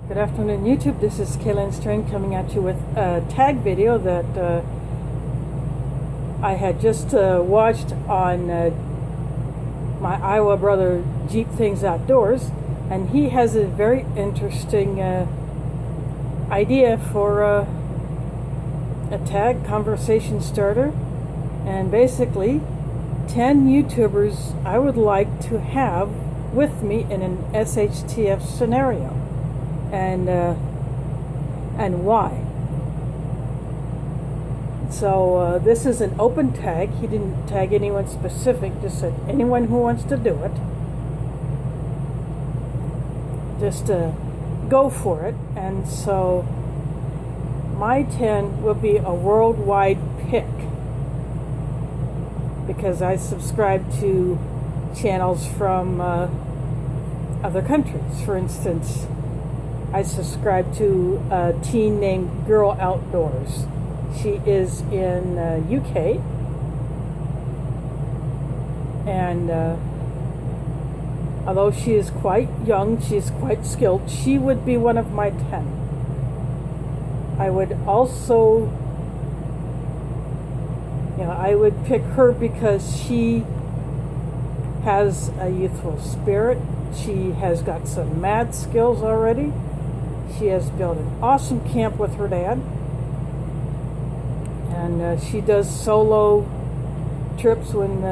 Good afternoon, YouTube. This is Kaylin Strain coming at you with a tag video that I had just watched on my Iowa brother Jeep Things Outdoors, and he has a very interesting idea for a tag conversation starter, and basically 10 YouTubers I would like to have with me in an SHTF scenario. And why. So this is an open tag. He didn't tag anyone specific, just said anyone who wants to do it, just go for it. And so my 10 will be a worldwide pick, because I subscribe to channels from other countries. For instance, I subscribe to a teen named Girl Outdoors. She is in UK, and although she is quite young, she is quite skilled. She would be one of my 10. I would also, I would pick her because she has a youthful spirit. She has got some mad skills already. She has built an awesome camp with her dad, and she does solo trips when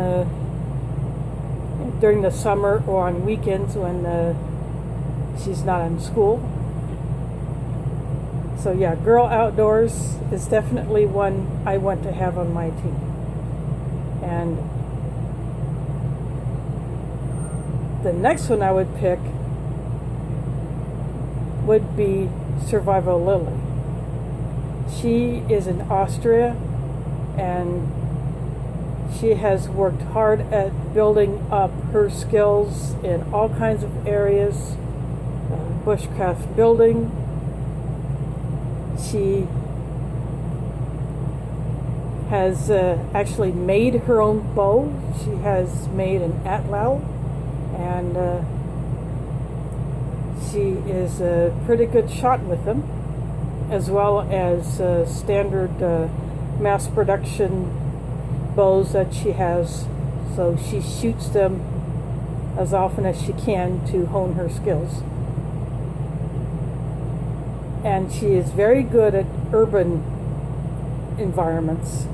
during the summer or on weekends when she's not in school. So yeah, Girl Outdoors is definitely one I want to have on my team. And the next one I would pick would be Survival Lily. She is in Austria, and she has worked hard at building up her skills in all kinds of areas, bushcraft building. She has actually made her own bow. She has made an atlatl, and she is a pretty good shot with them, as well as standard mass production bows that she has. So she shoots them as often as she can to hone her skills. And she is very good at urban environments,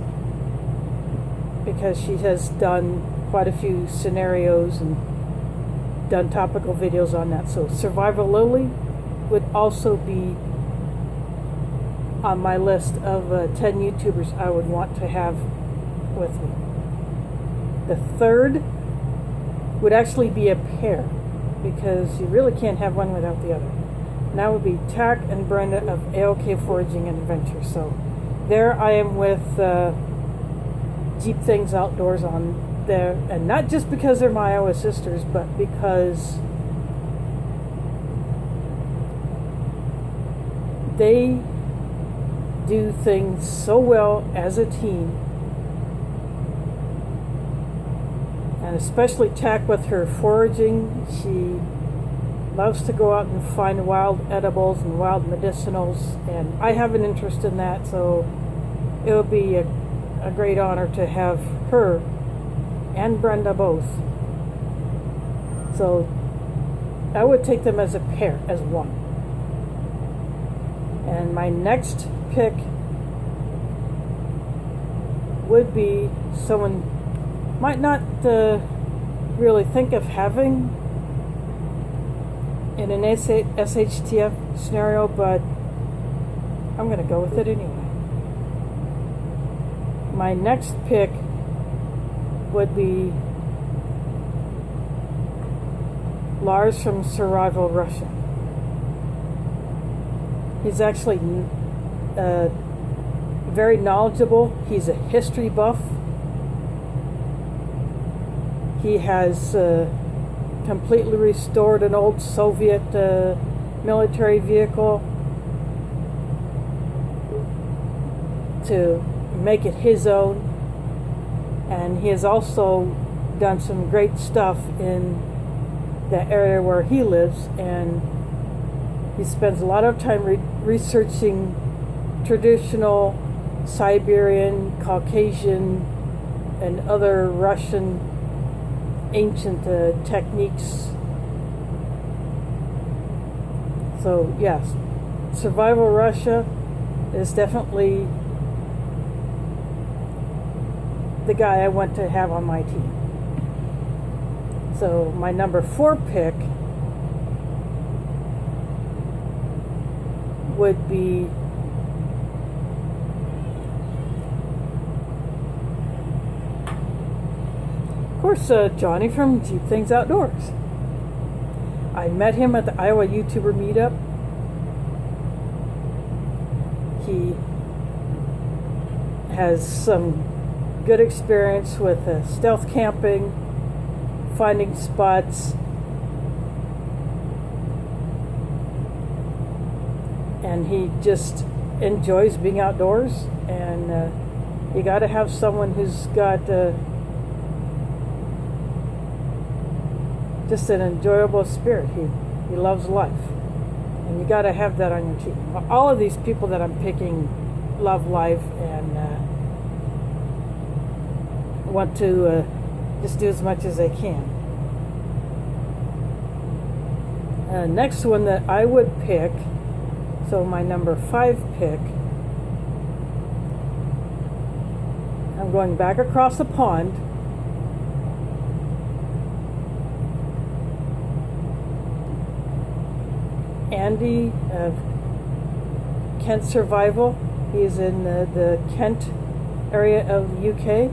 because she has done quite a few scenarios and done topical videos on that. So Survival Lily would also be on my list of 10 YouTubers I would want to have with me. The third would actually be a pair, because you really can't have one without the other. And that would be Tack and Brenda of Aoki Foraging and Adventure. So there I am with Jeep Things Outdoors on there, and not just because they're my Iowa sisters, but because they do things so well as a team, and especially Tack with her foraging. She loves to go out and find wild edibles and wild medicinals, and I have an interest in that, so it would be a great honor to have her and Brenda both. So I would take them as a pair, as one. And my next pick would be someone might not really think of having in an SHTF scenario, but I'm going to go with it anyway. My next pick would be Lars from Survival Russia. He's actually very knowledgeable. He's a history buff. He has completely restored an old Soviet military vehicle to make it his own. And he has also done some great stuff in the area where he lives, and He spends a lot of time researching traditional Siberian, Caucasian, and other Russian ancient techniques. So yes, Survival Russia is definitely the guy I want to have on my team. So my number 4 pick would be of course Johnny from Jeep Things Outdoors. I met him at the Iowa YouTuber meetup. He has some good experience with stealth camping, finding spots, and he just enjoys being outdoors. And you got to have someone who's got just an enjoyable spirit. He loves life, and you got to have that on your team. All of these people that I'm picking love life and want to just do as much as they can. Next one that I would pick, so my number 5 pick, I'm going back across the pond. Andy of Kent Survival. He's in the Kent area of the UK.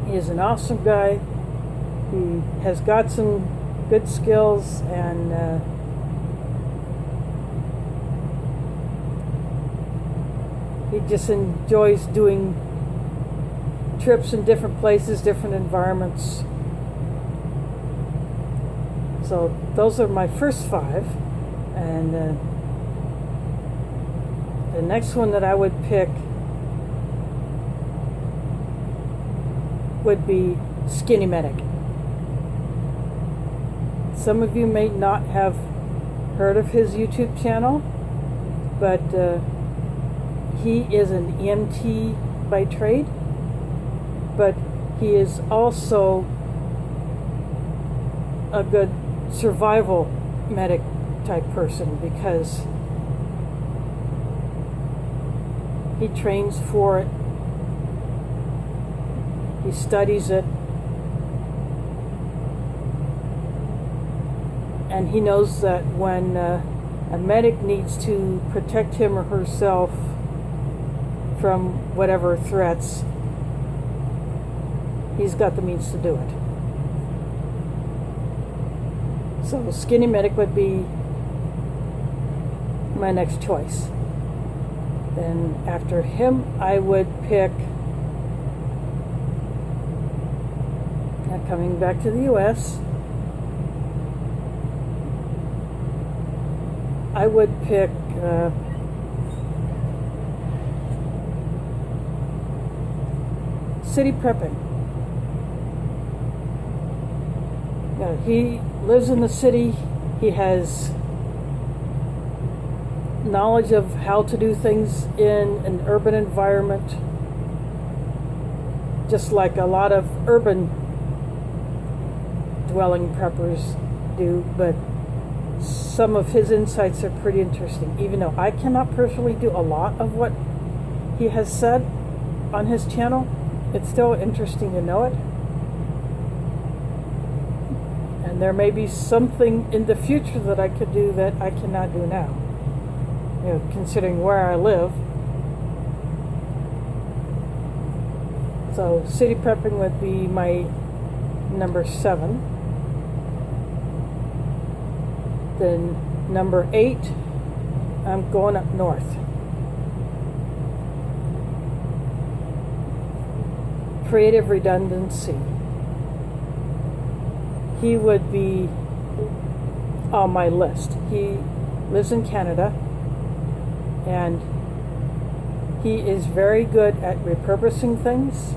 He is an awesome guy. He has got some good skills, and he just enjoys doing trips in different places, different environments. So those are my first 5, and the next one that I would pick would be Skinny Medic. Some of you may not have heard of his YouTube channel, but he is an EMT by trade, but he is also a good survival medic type person, because he trains for it, he studies it, and he knows that when a medic needs to protect him or herself from whatever threats, he's got the means to do it. So Skinny Medic would be my next choice. Then after him, I would pick, now coming back to the US, I would pick City Prepping. He lives in the city. He has knowledge of how to do things in an urban environment, just like a lot of urban dwelling preppers do, but some of his insights are pretty interesting. Even though I cannot personally do a lot of what he has said on his channel, it's still interesting to know it. And there may be something in the future that I could do that I cannot do now, considering where I live. So City Prepping would be my number 7. Then number 8, I'm going up north. Creative Redundancy. He would be on my list. He lives in Canada, and he is very good at repurposing things.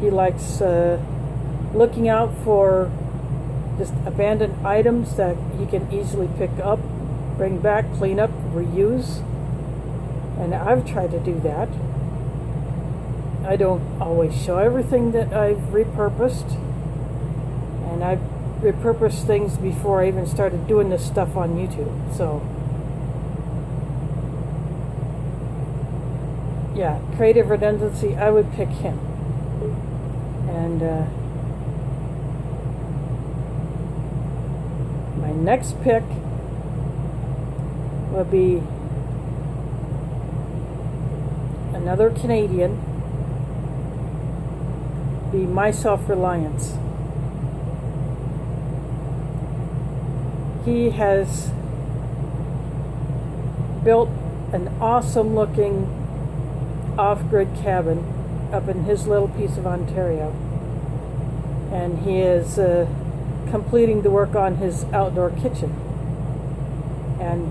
He likes looking out for just abandoned items that he can easily pick up, bring back, clean up, reuse. And I've tried to do that. I don't always show everything that I've repurposed. And I've repurposed things before I even started doing this stuff on YouTube. So, yeah, creative redundancy, I would pick him. And my next pick will be another Canadian, be my SelfReliance. He has built an awesome looking off-grid cabin up in his little piece of Ontario, and he is completing the work on his outdoor kitchen. And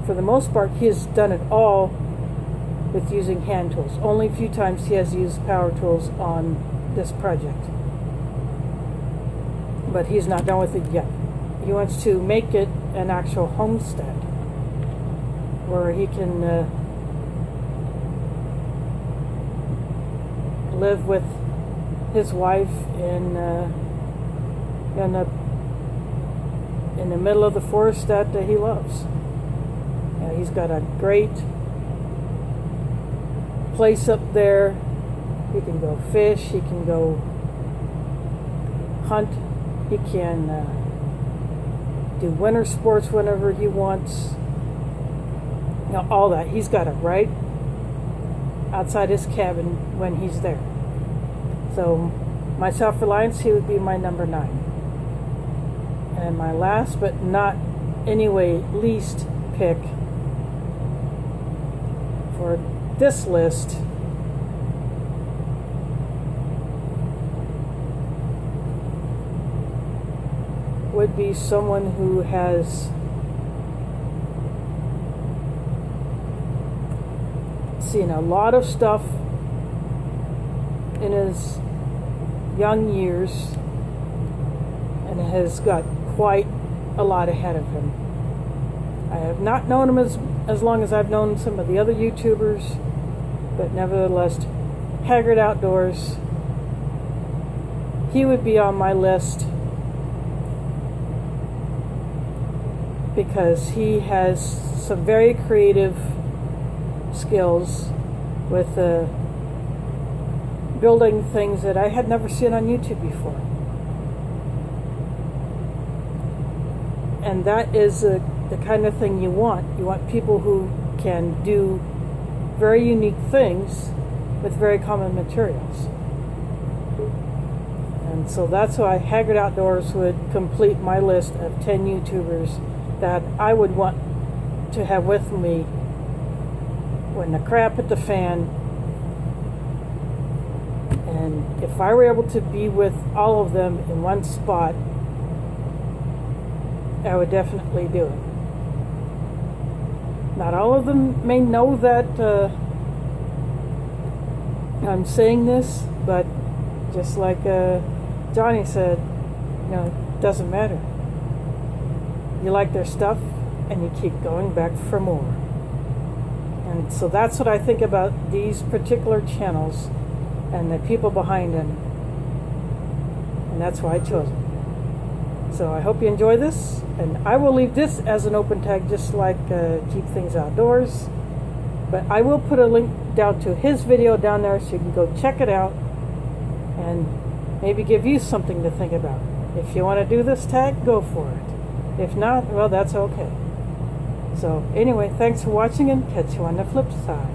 for the most part, he has done it all with using hand tools. Only a few times he has used power tools on this project, but he's not done with it yet. He wants to make it an actual homestead where he can live with his wife in the middle of the forest that he loves. He's got a great place up there. He can go fish, he can go hunt, he can do winter sports whenever he wants. All that. He's got it right outside his cabin when he's there. So my SelfReliance, he would be my number 9. And my last but not anyway least pick for this list would be someone who has seen a lot of stuff in his young years and has got quite a lot ahead of him. I have not known him as long as I've known some of the other YouTubers, but nevertheless, Haggard Outdoors, he would be on my list because he has some very creative skills with building things that I had never seen on YouTube before. And that is the kind of thing you want. You want people who can do very unique things with very common materials. And so that's why Haggard Outdoors would complete my list of 10 YouTubers that I would want to have with me when the crap hit the fan. And if I were able to be with all of them in one spot, I would definitely do it. Not all of them may know that I'm saying this, but just like Johnny said, it doesn't matter. You like their stuff and you keep going back for more. And so that's what I think about these particular channels and the people behind them. And that's why I chose them. So I hope you enjoy this. And I will leave this as an open tag, just like Keep Things Outdoors. But I will put a link down to his video down there so you can go check it out and maybe give you something to think about. If you want to do this tag, go for it. If not, well, that's okay. So anyway, thanks for watching and catch you on the flip side.